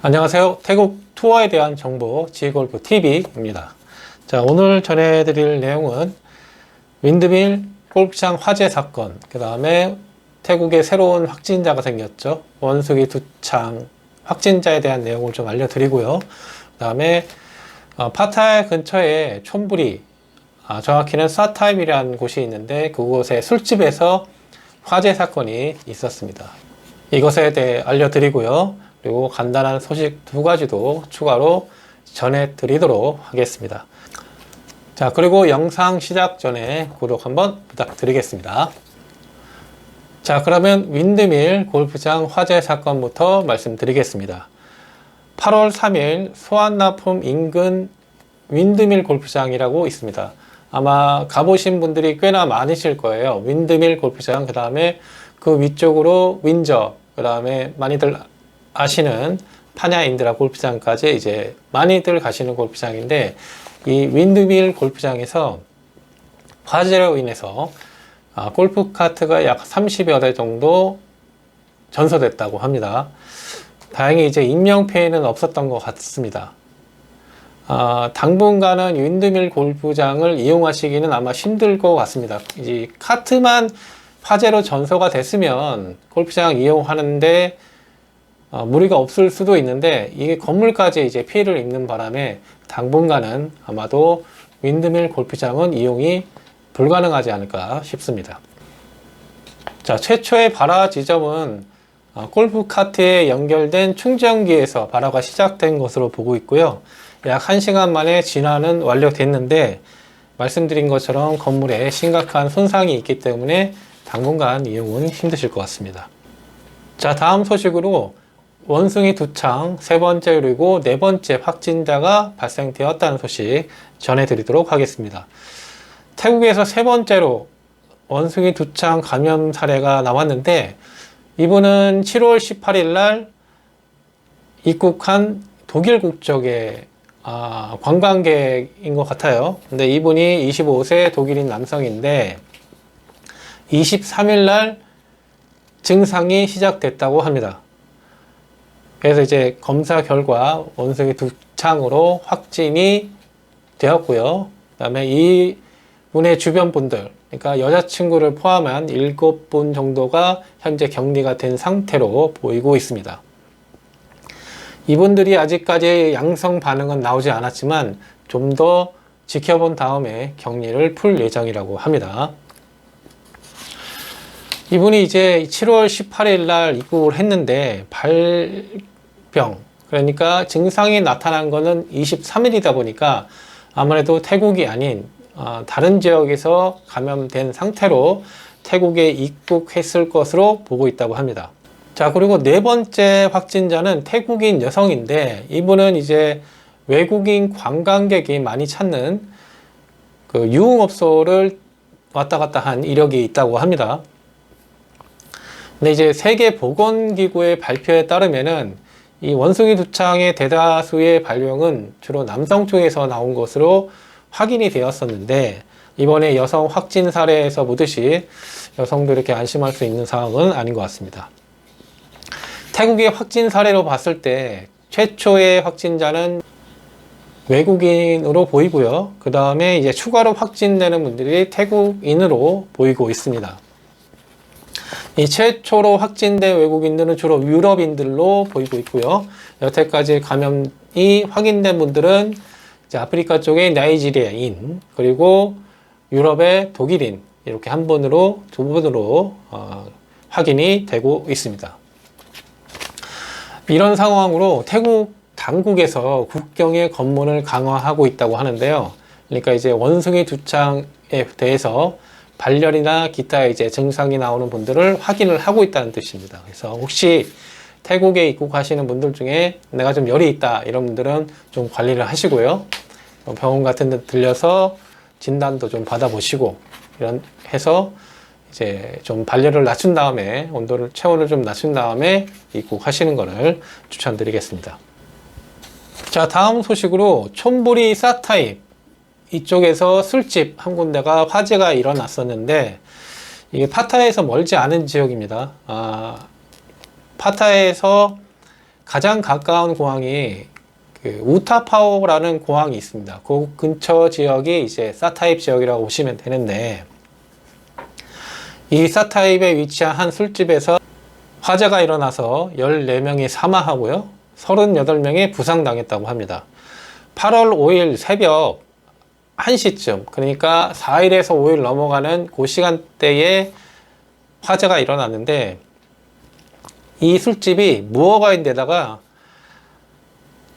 안녕하세요. 태국 투어에 대한 정보 지골프 TV입니다. 자, 오늘 전해드릴 내용은 윈드밀 골프장 화재 사건, 그 다음에 태국에 새로운 확진자가 생겼죠. 원숭이 두창 확진자에 대한 내용을 좀 알려드리고요. 그 다음에 파타야 근처에 촌부리, 정확히는 사타임이라는 곳이 있는데 그곳의 술집에서 화재 사건이 있었습니다. 이것에 대해 알려드리고요. 그리고 간단한 소식 두 가지도 추가로 전해드리도록 하겠습니다. 자, 그리고 영상 시작 전에 구독 한번 부탁드리겠습니다. 자, 그러면 윈드밀 골프장 화재 사건부터 말씀드리겠습니다. 8월 3일 소안나품 인근 윈드밀 골프장이라고 있습니다. 아마 가보신 분들이 꽤나 많으실 거예요. 윈드밀 골프장, 그 다음에 그 위쪽으로 윈저, 그 다음에 많이들 아시는 파냐인드라 골프장까지 이제 많이들 가시는 골프장인데, 이 윈드밀 골프장에서 화재로 인해서 골프카트가 약 30여 대 정도 전소됐다고 합니다. 다행히 이제 인명피해는 없었던 것 같습니다. 당분간은 윈드밀 골프장을 이용하시기는 아마 힘들 것 같습니다. 이제 카트만 화재로 전소가 됐으면 골프장 이용하는데 무리가 없을 수도 있는데, 이게 건물까지 이제 피해를 입는 바람에 당분간은 아마도 윈드밀 골프장은 이용이 불가능하지 않을까 싶습니다. 자, 최초의 발화 지점은 골프카트에 연결된 충전기에서 발화가 시작된 것으로 보고 있고요. 약 1시간 만에 진화는 완료됐는데, 말씀드린 것처럼 건물에 심각한 손상이 있기 때문에 당분간 이용은 힘드실 것 같습니다. 자, 다음 소식으로 원숭이 두창 세 번째 그리고 네 번째 확진자가 발생되었다는 소식 전해드리도록 하겠습니다. 태국에서 세 번째로 원숭이 두창 감염 사례가 나왔는데, 이분은 7월 18일 날 입국한 독일 국적의 관광객인 것 같아요. 근데 이분이 25세 독일인 남성인데 23일 날 증상이 시작됐다고 합니다. 그래서 이제 검사 결과 원숭이 두창으로 확진이 되었고요. 그 다음에 이 분의 주변 분들, 그러니까 여자친구를 포함한 7분 정도가 현재 격리가 된 상태로 보이고 있습니다. 이분들이 아직까지 양성 반응은 나오지 않았지만 좀 더 지켜본 다음에 격리를 풀 예정이라고 합니다. 이분이 이제 7월 18일 날 입국을 했는데 발병, 그러니까 증상이 나타난 거는 23일이다 보니까 아무래도 태국이 아닌 다른 지역에서 감염된 상태로 태국에 입국했을 것으로 보고 있다고 합니다. 자, 그리고 네 번째 확진자는 태국인 여성인데, 이분은 이제 외국인 관광객이 많이 찾는 그 유흥업소를 왔다 갔다 한 이력이 있다고 합니다. 근데 이제 세계보건기구의 발표에 따르면은 이 원숭이 두창의 대다수의 발병은 주로 남성 쪽에서 나온 것으로 확인이 되었었는데, 이번에 여성 확진 사례에서 보듯이 여성도 이렇게 안심할 수 있는 상황은 아닌 것 같습니다. 태국의 확진 사례로 봤을 때 최초의 확진자는 외국인으로 보이고요. 그 다음에 이제 추가로 확진되는 분들이 태국인으로 보이고 있습니다. 이 최초로 확진된 외국인들은 주로 유럽인들로 보이고 있고요. 여태까지 감염이 확인된 분들은 이제 아프리카 쪽의 나이지리아인, 그리고 유럽의 독일인, 이렇게 두 분으로 확인이 되고 있습니다. 이런 상황으로 태국 당국에서 국경의 검문을 강화하고 있다고 하는데요. 그러니까 이제 원숭이 두창에 대해서 발열이나 기타 이제 증상이 나오는 분들을 확인을 하고 있다는 뜻입니다. 그래서 혹시 태국에 입국하시는 분들 중에 내가 좀 열이 있다 이런 분들은 좀 관리를 하시고요. 병원 같은 데 들려서 진단도 좀 받아보시고, 이런 해서 이제 좀 발열을 낮춘 다음에 체온을 좀 낮춘 다음에 입국하시는 것을 추천드리겠습니다. 자, 다음 소식으로 촌부리 사타임, 이쪽에서 술집 한 군데가 화재가 일어났었는데, 이게 파타야에서 멀지 않은 지역입니다. 파타야에서 가장 가까운 공항이 그 우타파오라는 공항이 있습니다. 그 근처 지역이 이제 사타입 지역이라고 보시면 되는데, 이 사타입에 위치한 한 술집에서 화재가 일어나서 14명이 사망하고요, 38명이 부상당했다고 합니다. 8월 5일 새벽 1시쯤, 그러니까 4일에서 5일 넘어가는 그 시간대에 화재가 일어났는데, 이 술집이 무허가인데다가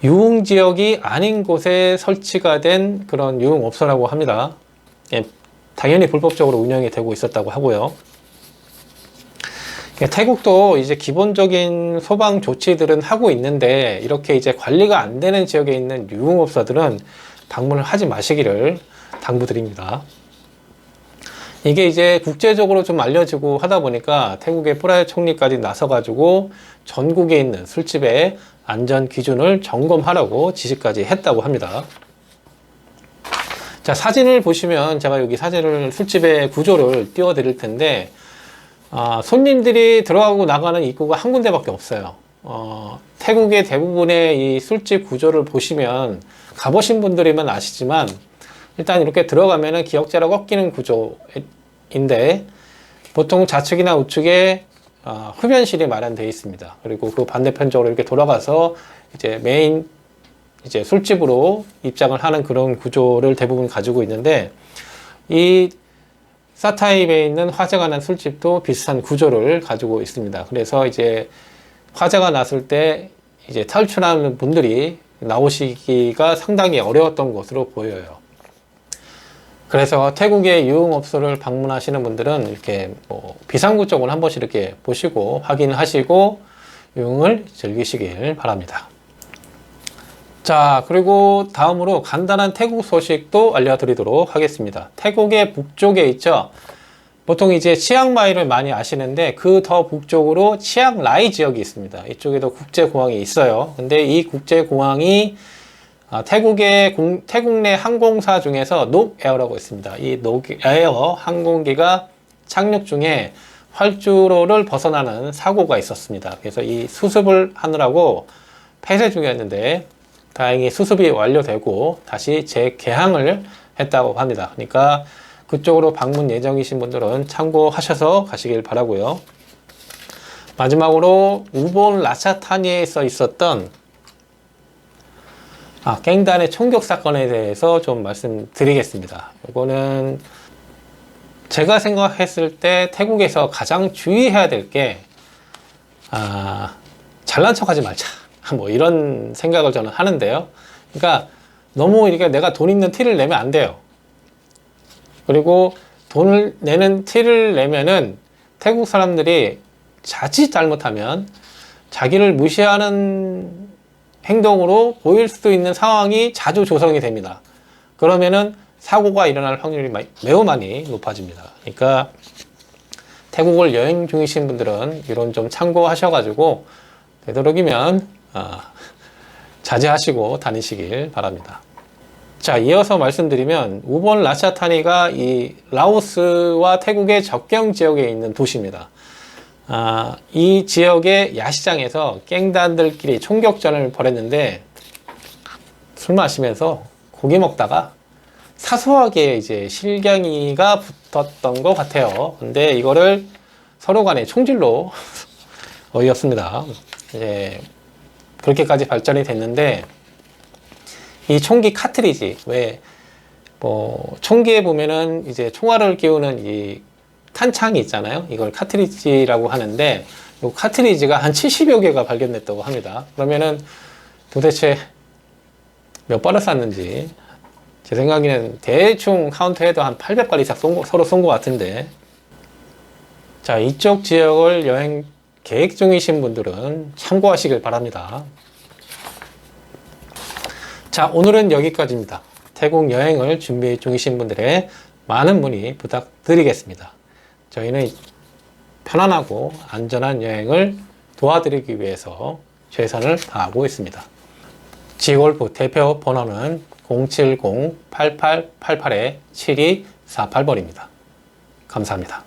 유흥지역이 아닌 곳에 설치가 된 그런 유흥업소라고 합니다. 예, 당연히 불법적으로 운영이 되고 있었다고 하고요. 예, 태국도 이제 기본적인 소방 조치들은 하고 있는데, 이렇게 이제 관리가 안 되는 지역에 있는 유흥업소들은 방문을 하지 마시기를 당부드립니다. 이게 이제 국제적으로 좀 알려지고 하다 보니까 태국의 프라유 총리까지 나서가지고 전국에 있는 술집의 안전 기준을 점검하라고 지시까지 했다고 합니다. 자, 사진을 보시면 제가 여기 사진을 술집의 구조를 띄워 드릴 텐데, 손님들이 들어가고 나가는 입구가 한 군데밖에 없어요. 태국의 대부분의 이 술집 구조를 보시면 가보신 분들이면 아시지만, 일단 이렇게 들어가면은 기역자로 꺾이는 구조인데, 보통 좌측이나 우측에 흡연실이 마련되어 있습니다. 그리고 그 반대편 쪽으로 이렇게 돌아가서 이제 메인 이제 술집으로 입장을 하는 그런 구조를 대부분 가지고 있는데, 이 사타입에 있는 화재가 난 술집도 비슷한 구조를 가지고 있습니다. 그래서 이제 화재가 났을 때 이제 탈출하는 분들이 나오시기가 상당히 어려웠던 것으로 보여요. 그래서 태국의 유흥업소를 방문하시는 분들은 이렇게 뭐 비상구 쪽을 한 번씩 이렇게 보시고 확인하시고 유흥을 즐기시길 바랍니다. 자, 그리고 다음으로 간단한 태국 소식도 알려드리도록 하겠습니다. 태국의 북쪽에 있죠. 보통 이제 치앙마이를 많이 아시는데, 그 더 북쪽으로 치앙라이 지역이 있습니다. 이쪽에도 국제공항이 있어요. 근데 이 국제공항이 태국 내 항공사 중에서 녹에어라고 있습니다. 이 녹에어 항공기가 착륙 중에 활주로를 벗어나는 사고가 있었습니다. 그래서 이 수습을 하느라고 폐쇄 중이었는데, 다행히 수습이 완료되고 다시 재개항을 했다고 합니다. 그러니까 그쪽으로 방문 예정이신 분들은 참고하셔서 가시길 바라고요. 마지막으로 우본 라차타니에서 있었던 깽단의 총격 사건에 대해서 좀 말씀드리겠습니다. 이거는 제가 생각했을 때 태국에서 가장 주의해야 될 게 잘난 척하지 말자, 뭐 이런 생각을 저는 하는데요. 그러니까 너무 이렇게 내가 돈 있는 티를 내면 안 돼요. 그리고 돈을 내는 티를 내면은 태국 사람들이 자칫 잘못하면 자기를 무시하는 행동으로 보일 수도 있는 상황이 자주 조성이 됩니다. 그러면은 사고가 일어날 확률이 매우 많이 높아집니다. 그러니까 태국을 여행 중이신 분들은 이런 좀 참고하셔가지고 되도록이면 자제하시고 다니시길 바랍니다. 자, 이어서 말씀드리면 우본 라차타니가 이 라오스와 태국의 접경 지역에 있는 도시입니다. 이 지역의 야시장에서 깽단들끼리 총격전을 벌였는데, 술 마시면서 고기 먹다가 사소하게 이제 실갱이가 붙었던 것 같아요. 근데 이거를 서로 간에 총질로 어이없습니다. 이제 그렇게까지 발전이 됐는데, 이 총기 카트리지, 총기에 보면은 이제 총알을 끼우는 이 탄창이 있잖아요. 이걸 카트리지라고 하는데, 이 카트리지가 한 70여 개가 발견됐다고 합니다. 그러면은 도대체 몇 발을 쐈는지, 제 생각에는 대충 카운트해도 한 800발 이상 서로 쏜 것 같은데, 자, 이쪽 지역을 여행 계획 중이신 분들은 참고하시길 바랍니다. 자, 오늘은 여기까지입니다. 태국 여행을 준비 중이신 분들의 많은 문의 부탁드리겠습니다. 저희는 편안하고 안전한 여행을 도와드리기 위해서 최선을 다하고 있습니다. 지골프 대표 번호는 070-8888-7248번입니다. 감사합니다.